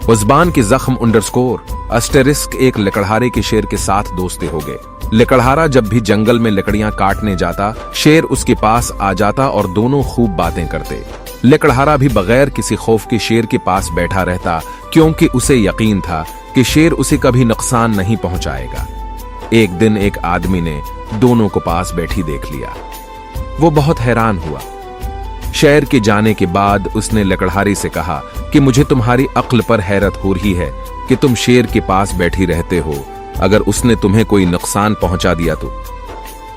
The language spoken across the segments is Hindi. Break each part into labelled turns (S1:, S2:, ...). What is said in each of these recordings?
S1: उज़बान की ज़ख्म _ एक लकड़हारे के शेर के साथ दोस्ती हो गए। लकड़हारा जब भी जंगल में लकड़ियां काटने जाता, शेर उसके पास आ जाता और दोनों खूब बातें करते। लकड़हारा भी बगैर किसी खौफ के शेर के पास बैठा रहता, क्योंकि उसे यकीन था कि शेर उसे कभी नुकसान नहीं पहुंचाएगा। एक दिन एक आदमी ने दोनों को पास बैठी देख लिया। वो बहुत हैरान हुआ। शेर के जाने के बाद उसने लकड़हारी से कहा कि मुझे तुम्हारी अक्ल पर हैरत हो रही है कि तुम शेर के पास बैठी रहते हो, अगर उसने तुम्हें कोई नुकसान पहुंचा दिया तो।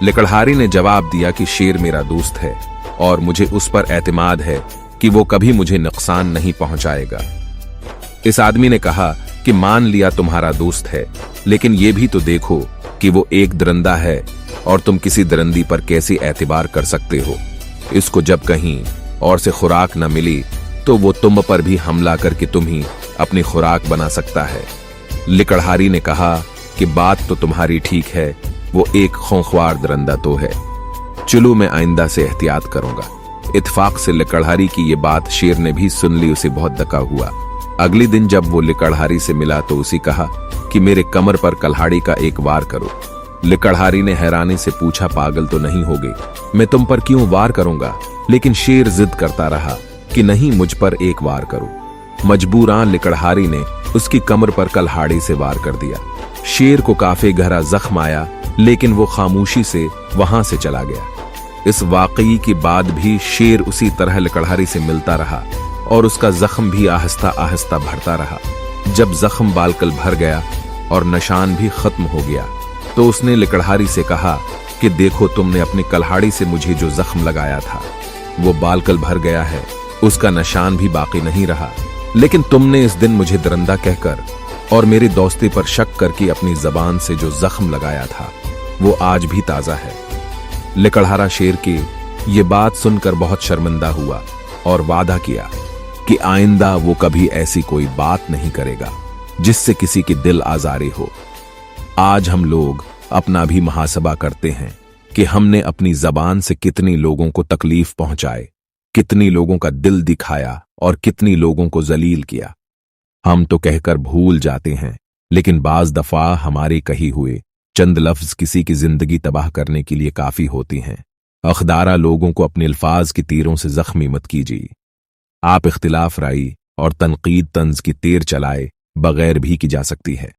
S1: लकड़हारी ने जवाब दिया कि शेर मेरा दोस्त है और मुझे उस पर एतमाद है कि वो कभी मुझे नुकसान नहीं पहुंचाएगा। इस आदमी ने कहा कि मान लिया तुम्हारा दोस्त है, लेकिन ये भी तो देखो कि वो एक दरिंदा है और तुम किसी दरिंदी पर कैसे एतबार कर सकते हो। इसको जब कहीं और से खुराक न मिली तो वो तुम पर भी हमला करके तुम ही अपनी खुराक बना सकता है। लकड़हारी ने कहा कि बात तो तुम्हारी ठीक है, वो एक खौंखवार दरिंदा तो है। चलो मैं आइंदा से एहतियात करूंगा। इत्तेफाक से लकड़हारी की ये बात शेर ने भी सुन ली। उसे बहुत धक्का हुआ। अगले दिन जब वो लकड़हारी से मिला तो उसे कहा कि मेरे कमर पर कल्हाड़ी का एक वार करो। लकड़हारी ने हैरानी से पूछा, पागल तो नहीं हो गई, मैं तुम पर क्यों वार करूंगा? लेकिन शेर जिद करता रहा कि नहीं, मुझ पर एक वार करो। मजबूरान लकड़हारी ने उसकी कमर पर कल्हाड़ी से वार कर दिया। शेर को काफी गहरा जख्म आया, लेकिन वो खामोशी से वहां से चला गया। इस वाकई के बाद भी शेर उसी तरह लकड़हारी से मिलता रहा और उसका जख्म भी आहिस्ता आहिस्ता भरता रहा। जब जख्म बालकल भर गया और निशान भी खत्म हो गया तो उसने लकड़हारी से कहा कि देखो, तुमने अपनी कल्हाड़ी से मुझे जो जख्म लगाया था वो बालकल भर गया है, उसका निशान भी बाकी नहीं रहा। लेकिन तुमने इस दिन मुझे दरिंदा कहकर और मेरी दोस्ती पर शक करके अपनी जबान से जो जख्म लगाया था वो आज भी ताजा है। लकड़हारा शेर की ये बात सुनकर बहुत शर्मिंदा हुआ और वादा किया कि आइंदा वो कभी ऐसी कोई बात नहीं करेगा जिससे किसी की दिल आजारी हो। आज हम लोग अपना भी मुहासबा करते हैं कि हमने अपनी जबान से कितनी लोगों को तकलीफ पहुंचाए, कितनी लोगों का दिल दिखाया और कितनी लोगों को जलील किया। हम तो कहकर भूल जाते हैं, लेकिन बाज दफा हमारे कही हुए चंद लफ्ज किसी की जिंदगी तबाह करने के लिए काफी होती हैं। अखदारा लोगों को अपने अल्फाज की तीरों से जख्मी मत कीजिए। आप इख्तिलाफ राई और तनकीद तंज की तीर चलाए बगैर भी की जा सकती है।